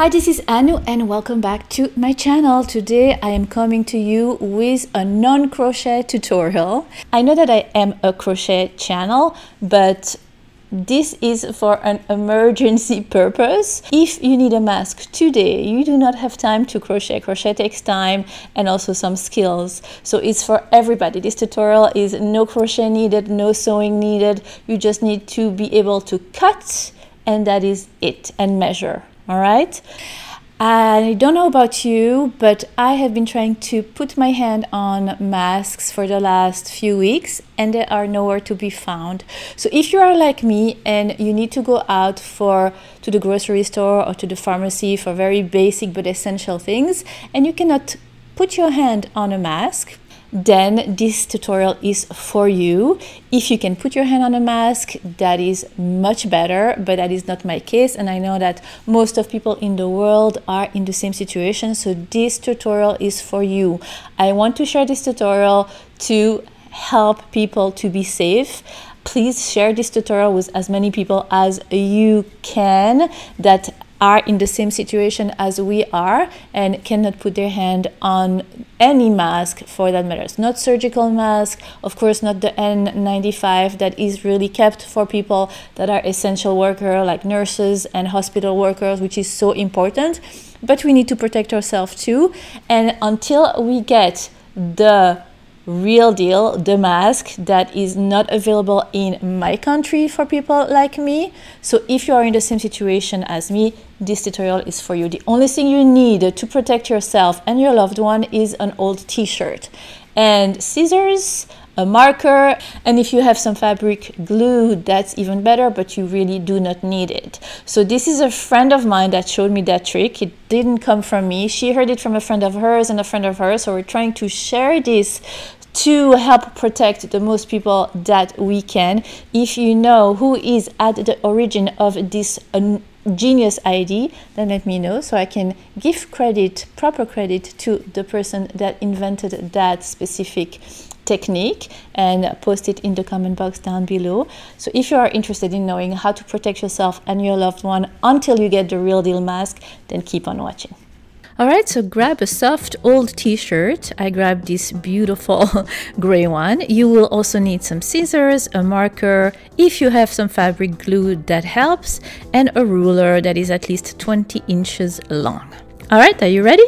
Hi, this is Anu and welcome back to my channel. Today I am coming to you with a non-crochet tutorial. I know that I am a crochet channel, but this is for an emergency purpose. If you need a mask today, you do not have time to crochet. Crochet takes time and also some skills. So it's for everybody. This tutorial is no crochet needed, no sewing needed. You just need to be able to cut, and that is it, and measure. All right. I don't know about you, but I have been trying to put my hand on masks for the last few weeks and they are nowhere to be found. So if you are like me and you need to go out to the grocery store or to the pharmacy for very basic but essential things and you cannot put your hand on a mask, then this tutorial is for you. If you can put your hand on a mask, that is much better, but that is not my case, and I know that most of people in the world are in the same situation, so this tutorial is for you. I want to share this tutorial to help people to be safe. Please share this tutorial with as many people as you can that are in the same situation as we are and cannot put their hand on any mask for that matters. Not surgical mask, of course not the N95 that is really kept for people that are essential workers like nurses and hospital workers, which is so important, but we need to protect ourselves too. And until we get the real deal, the mask that is not available in my country for people like me. So if you are in the same situation as me, this tutorial is for you. The only thing you need to protect yourself and your loved one is an old t-shirt and scissors, a marker, and if you have some fabric glue, that's even better, but you really do not need it. So this is a friend of mine that showed me that trick. It didn't come from me. She heard it from a friend of hers and a friend of hers. So we're trying to share this to help protect the most people that we can. If you know who is at the origin of this genius idea, then let me know so I can give credit, proper credit, to the person that invented that specific technique and post it in the comment box down below. So if you are interested in knowing how to protect yourself and your loved one until you get the real deal mask, then keep on watching. All right, so grab a soft old t-shirt. I grabbed this beautiful gray one. You will also need some scissors, a marker, if you have some fabric glue that helps, and a ruler that is at least 20 inches long. All right, are you ready?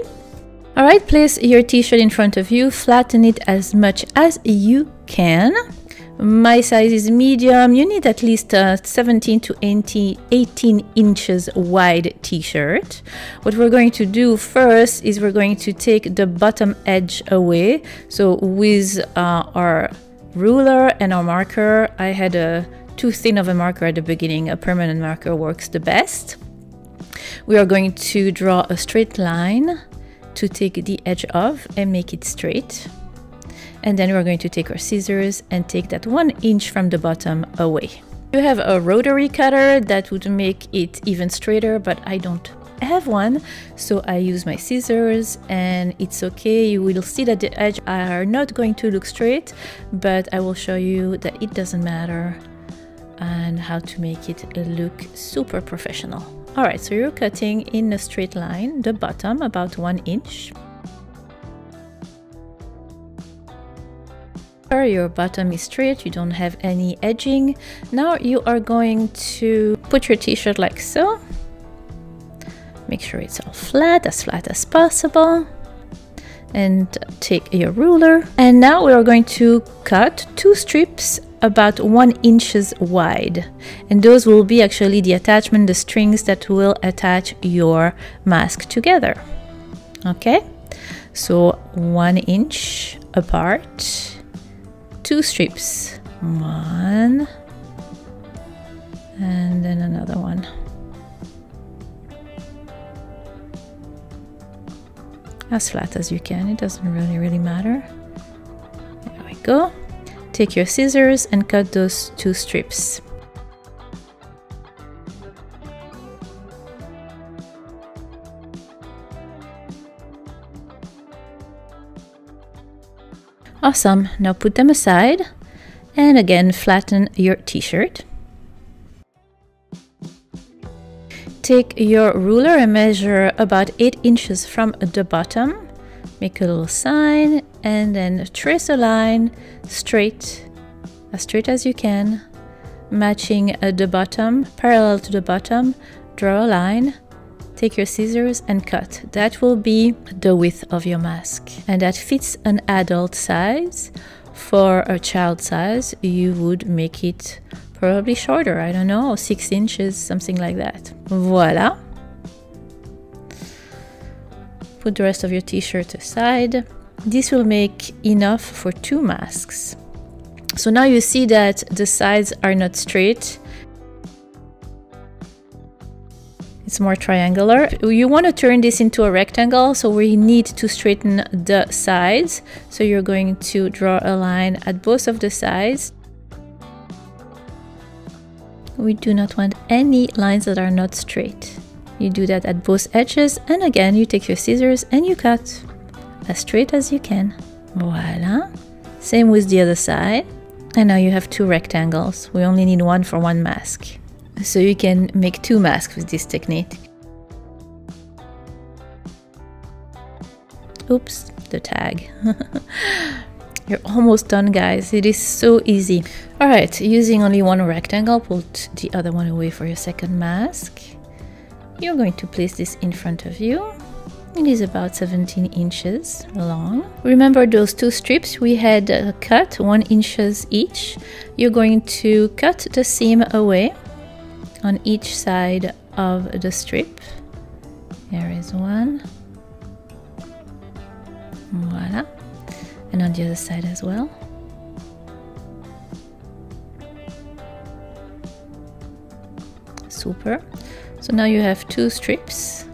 All right, place your t-shirt in front of you, flatten it as much as you can. My size is medium. You need at least 17 to 18 inches wide t-shirt. What we're going to do first is we're going to take the bottom edge away. So with our ruler and our marker, I had too thin of a marker at the beginning. A permanent marker works the best. We are going to draw a straight line to take the edge off and make it straight. And then we're going to take our scissors and take that 1 inch from the bottom away. You have a rotary cutter that would make it even straighter, but I don't have one, so I use my scissors, and it's okay. You will see that the edges are not going to look straight, but I will show you that it doesn't matter and how to make it look super professional. All right, so you're cutting in a straight line, the bottom about 1 inch. Your bottom is straight, you don't have any edging. Now you are going to put your t-shirt like so. Make sure it's all flat as possible. And take your ruler. And now we are going to cut 2 strips about 1 inch wide. And those will be actually the attachment, the strings that will attach your mask together. Okay, so 1 inch apart. 2 strips, 1 and then another one. As flat as you can, it doesn't really matter. There we go. Take your scissors and cut those 2 strips. Awesome, now put them aside and again flatten your t-shirt. take your ruler and measure about 8 inches from the bottom. Make a little sign and then trace a line straight, as straight as you can, matching the bottom, parallel to the bottom. Draw a line, take your scissors and cut. That will be the width of your mask, and that fits an adult size. For a child size, you would make it probably shorter, I don't know, 6 inches, something like that. Voila. Put the rest of your t-shirt aside. This will make enough for 2 masks. So now you see that the sides are not straight. It's more triangular. You want to turn this into a rectangle, so we need to straighten the sides. So you're going to draw a line at both of the sides. We do not want any lines that are not straight. You do that at both edges, and again you take your scissors and you cut as straight as you can. Voila. Same with the other side. And now you have 2 rectangles. We only need 1 for 1 mask. So you can make 2 masks with this technique. Oops, the tag. You're almost done, guys. It is so easy. All right, using only 1 rectangle, put the other one away for your second mask. You're going to place this in front of you. It is about 17 inches long. Remember those 2 strips we had cut 1 inch each? You're going to cut the seam away on each side of the strip. There is one. Voila. And on the other side as well. Super. So now you have 2 strips.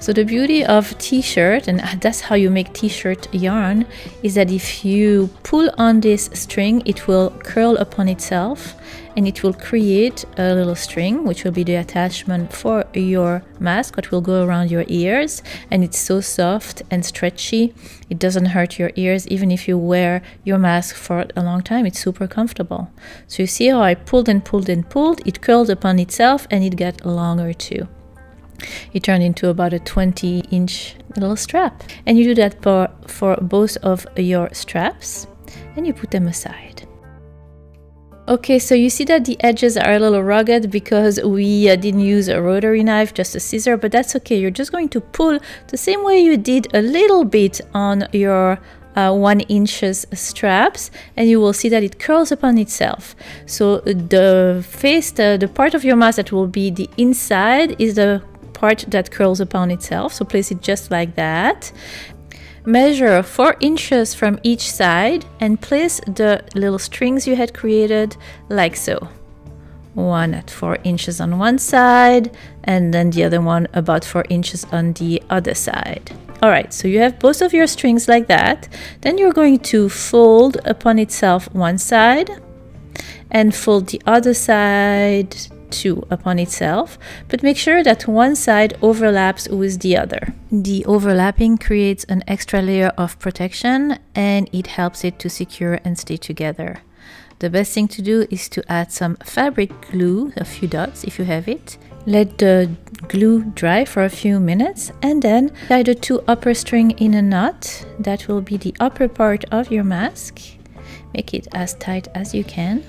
So the beauty of t-shirt, and that's how you make t-shirt yarn, is that if you pull on this string, it will curl upon itself and it will create a little string, which will be the attachment for your mask, what will go around your ears. And it's so soft and stretchy, it doesn't hurt your ears. Even if you wear your mask for a long time, it's super comfortable. So you see how I pulled and pulled and pulled, it curled upon itself and it got longer too. It turned into about a 20-inch little strap. And you do that for both of your straps, and you put them aside. Okay, so you see that the edges are a little rugged because we didn't use a rotary knife, just a scissor, but that's okay. You're just going to pull the same way you did a little bit on your 1 inch straps, and you will see that it curls upon itself. So the face, the part of your mask that will be the inside, is the part that curls upon itself. So place it just like that. Measure 4 inches from each side and place the little strings you had created like so. One at 4 inches on one side and then the other one about 4 inches on the other side. All right, so you have both of your strings like that. Then you're going to fold upon itself one side and fold the other side too upon itself, but make sure that one side overlaps with the other. The overlapping creates an extra layer of protection and it helps it to secure and stay together. The best thing to do is to add some fabric glue, a few dots if you have it. Let the glue dry for a few minutes and then tie the 2 upper string in a knot. That will be the upper part of your mask. Make it as tight as you can.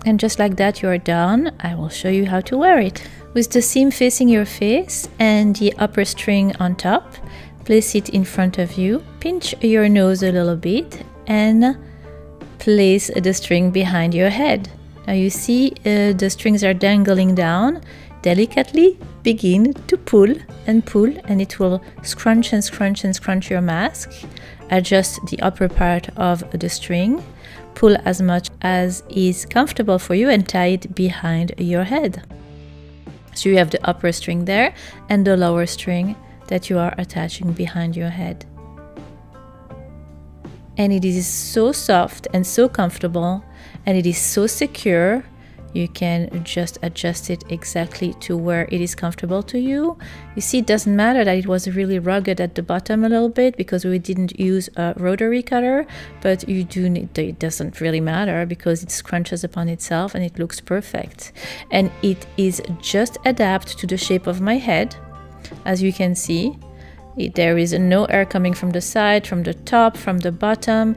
And just like that, you're done. I will show you how to wear it. With the seam facing your face and the upper string on top, place it in front of you, pinch your nose a little bit and place the string behind your head. Now you see the strings are dangling down. Delicately begin to pull and it will scrunch and scrunch and scrunch your mask. Adjust the upper part of the string. Pull as much as is comfortable for you and tie it behind your head. So you have the upper string there and the lower string that you are attaching behind your head. And it is so soft and so comfortable and it is so secure. you can just adjust it exactly to where it is comfortable to you. You see, it doesn't matter that it was really rugged at the bottom a little bit because we didn't use a rotary cutter, but you do need, it doesn't really matter because it scrunches upon itself and it looks perfect. And it is just adapt to the shape of my head. As you can see, there is no air coming from the side, from the top, from the bottom.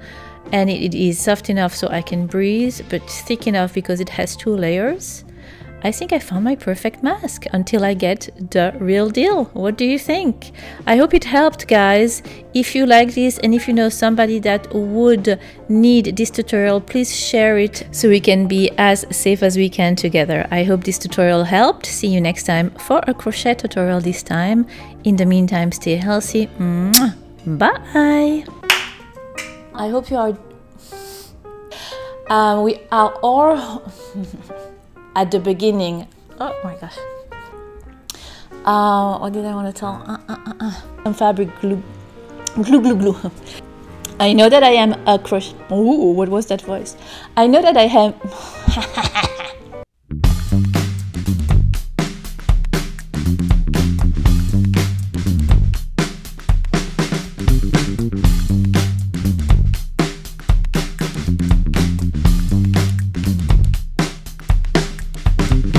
And it is soft enough so I can breathe, but thick enough because it has 2 layers. I think I found my perfect mask until I get the real deal. What do you think? I hope it helped, guys. If you like this and if you know somebody that would need this tutorial, please share it so we can be as safe as we can together. I hope this tutorial helped. See you next time for a crochet tutorial this time. In the meantime, stay healthy. Mwah. Bye. I hope you are. We are all at the beginning. Oh my gosh. What did I want to tell? Some fabric glue. Glue. I know that I am a crochet. Oh, what was that voice? I know that I am.